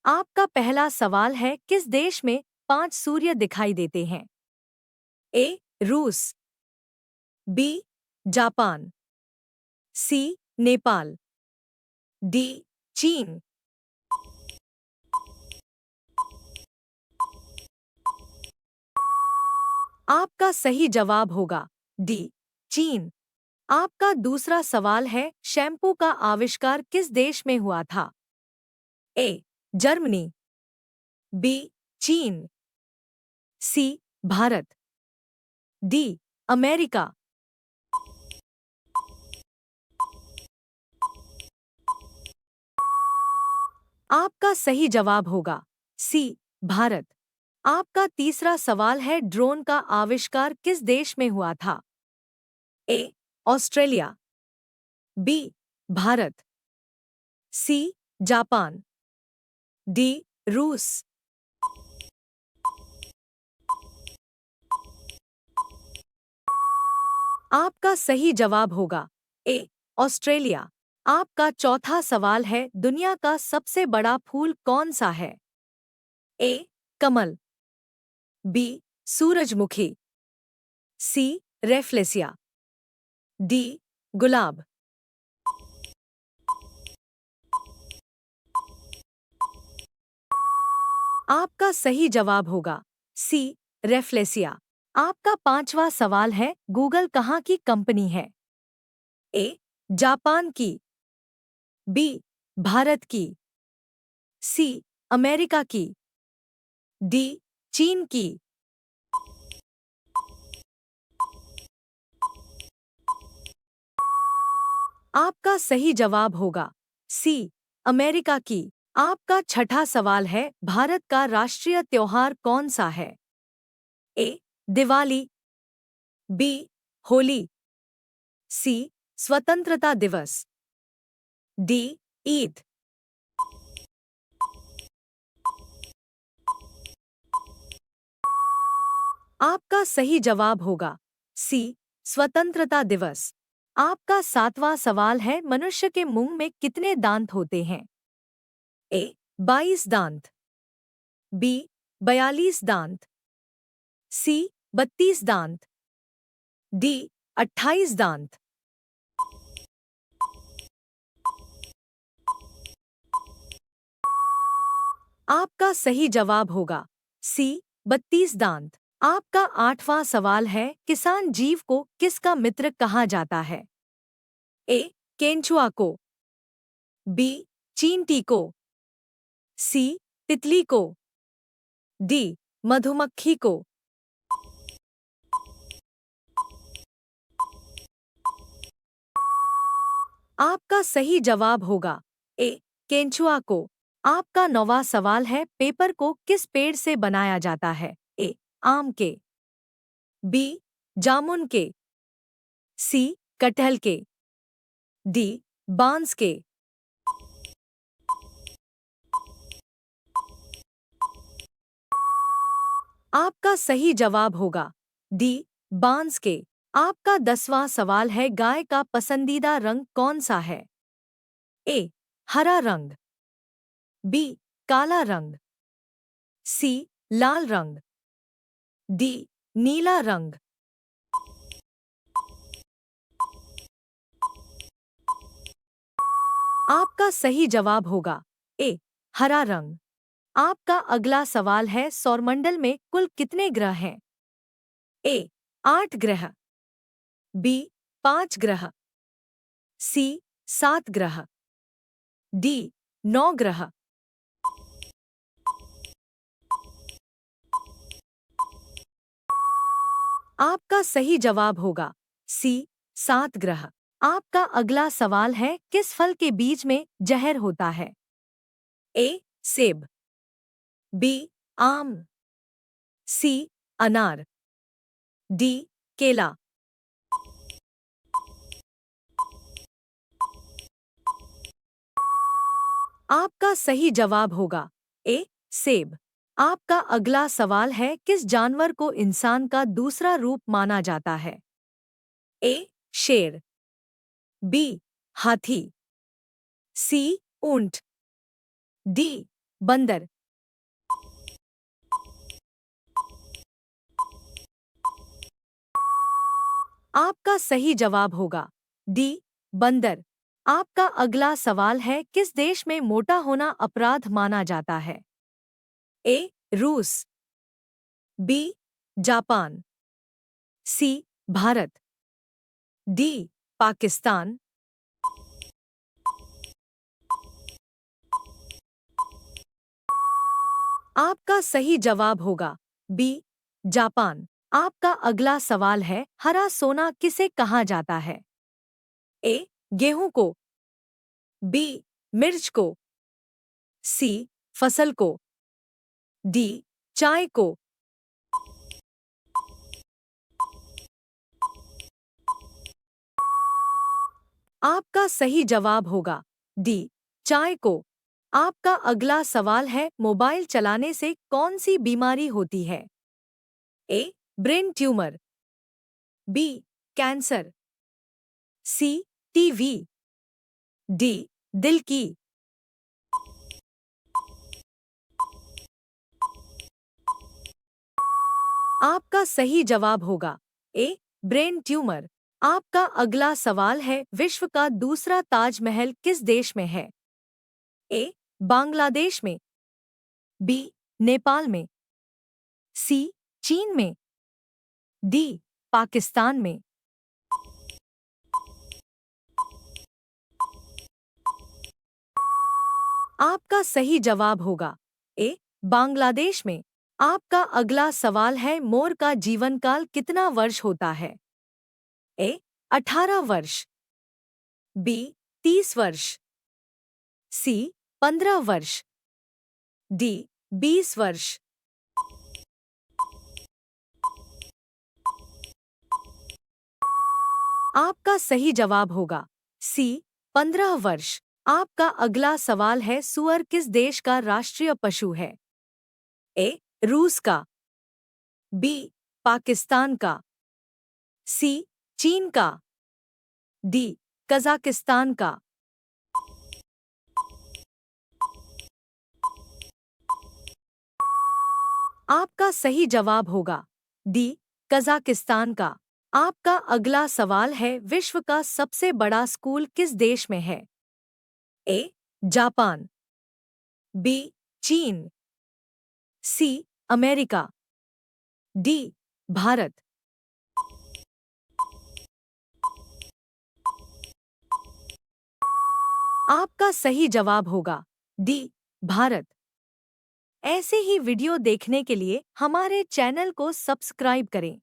आपका पहला सवाल है, किस देश में 5 सूर्य दिखाई देते हैं? ए. रूस, बी. जापान, सी. नेपाल, डी. चीन। आपका सही जवाब होगा डी. चीन। आपका दूसरा सवाल है, शैम्पू का आविष्कार किस देश में हुआ था? ए. Germany, B. चीन, सी. भारत, डी. अमेरिका। आपका सही जवाब होगा सी. भारत। आपका तीसरा सवाल है, ड्रोन का आविष्कार किस देश में हुआ था? A. Australia, B. Bharat, C. Japan, D. रूस। आपका सही जवाब होगा ए. ऑस्ट्रेलिया। आपका चौथा सवाल है, दुनिया का सबसे बड़ा फूल कौन सा है? ए. कमल, बी. सूरजमुखी, सी. Rafflesia, D. गुलाब। आपका सही जवाब होगा सी. रेफ्लेसिया। आपका पांचवा सवाल है, गूगल कहाँ की कंपनी है? ए. जापान की, बी. भारत की, सी. अमेरिका की, डी. चीन की। आपका सही जवाब होगा सी. अमेरिका की। आपका छठा सवाल है, भारत का राष्ट्रीय त्योहार कौन सा है? ए. दिवाली, बी. होली, सी. स्वतंत्रता दिवस, डी. ईद। आपका सही जवाब होगा सी. स्वतंत्रता दिवस। आपका सातवां सवाल है, मनुष्य के मुंह में कितने दांत होते हैं? ए. 22 दांत, बी. 42 दांत, सी. 32 दांत, डी. 28 दांत। आपका सही जवाब होगा सी. 32 दांत। आपका आठवां सवाल है, किसान जीव को किसका मित्र कहा जाता है? ए. केंचुआ को, बी. चींटी को, सी. तितली को, डी. मधुमक्खी को। आपका सही जवाब होगा ए. केंचुआ को। आपका नौवां सवाल है, पेपर को किस पेड़ से बनाया जाता है? ए. आम के, बी. जामुन के, सी. कटहल के, डी. बांस के। आपका सही जवाब होगा डी. बांस के। आपका 10वां सवाल है, गाय का पसंदीदा रंग कौन सा है? ए. हरा रंग, बी. काला रंग, सी. लाल रंग, डी. नीला रंग। आपका सही जवाब होगा ए. हरा रंग। आपका अगला सवाल है, सौरमंडल में कुल कितने ग्रह हैं? ए. 8 ग्रह, बी. 5 ग्रह, सी. 7 ग्रह, डी. 9 ग्रह। आपका सही जवाब होगा सी. 7 ग्रह। आपका अगला सवाल है, किस फल के बीज में जहर होता है? ए. सेब, बी. आम, सी. अनार, डी. केला। आपका सही जवाब होगा ए. सेब। आपका अगला सवाल है, किस जानवर को इंसान का दूसरा रूप माना जाता है? ए. शेर, बी. हाथी, सी. ऊंट, डी. बंदर। आपका सही जवाब होगा डी, बंदर। आपका अगला सवाल है, किस देश में मोटा होना अपराध माना जाता है? ए, रूस। B, Japan. C, Bharat. D, Pakistan. आपका सही जवाब होगा बी, जापान। आपका अगला सवाल है, हरा सोना किसे कहा जाता है? ए, गेहूं को। बी, मिर्च को। सी, फसल को। डी, चाय को। आपका सही जवाब होगा डी, चाय को। आपका अगला सवाल है, मोबाइल चलाने से कौन सी बीमारी होती है? A, brain tumour. B, cancer. C, TV. D, दिल की। आपका सही जवाब होगा ए, ब्रेन ट्यूमर। आपका अगला सवाल है, विश्व का दूसरा ताजमहल किस देश में है? ए, बांग्लादेश में। बी, नेपाल में। सी, चीन में। डी, पाकिस्तान में। आपका सही जवाब होगा ए, बांग्लादेश में। आपका अगला सवाल है, मोर का जीवनकाल कितना वर्ष होता है? ए, 18 वर्ष। बी, 30 वर्ष। सी, 15 वर्ष। डी, 20 वर्ष। आपका सही जवाब होगा सी, 15 वर्ष। आपका अगला सवाल है, सुअर किस देश का राष्ट्रीय पशु है? ए, रूस का। बी, पाकिस्तान का। सी, चीन का। डी, कजाकिस्तान का। आपका सही जवाब होगा डी, कजाकिस्तान का। आपका अगला सवाल है, विश्व का सबसे बड़ा स्कूल किस देश में है? ए, जापान। बी, चीन। सी, अमेरिका। डी, भारत। आपका सही जवाब होगा डी, भारत। ऐसे ही वीडियो देखने के लिए हमारे चैनल को सब्सक्राइब करें।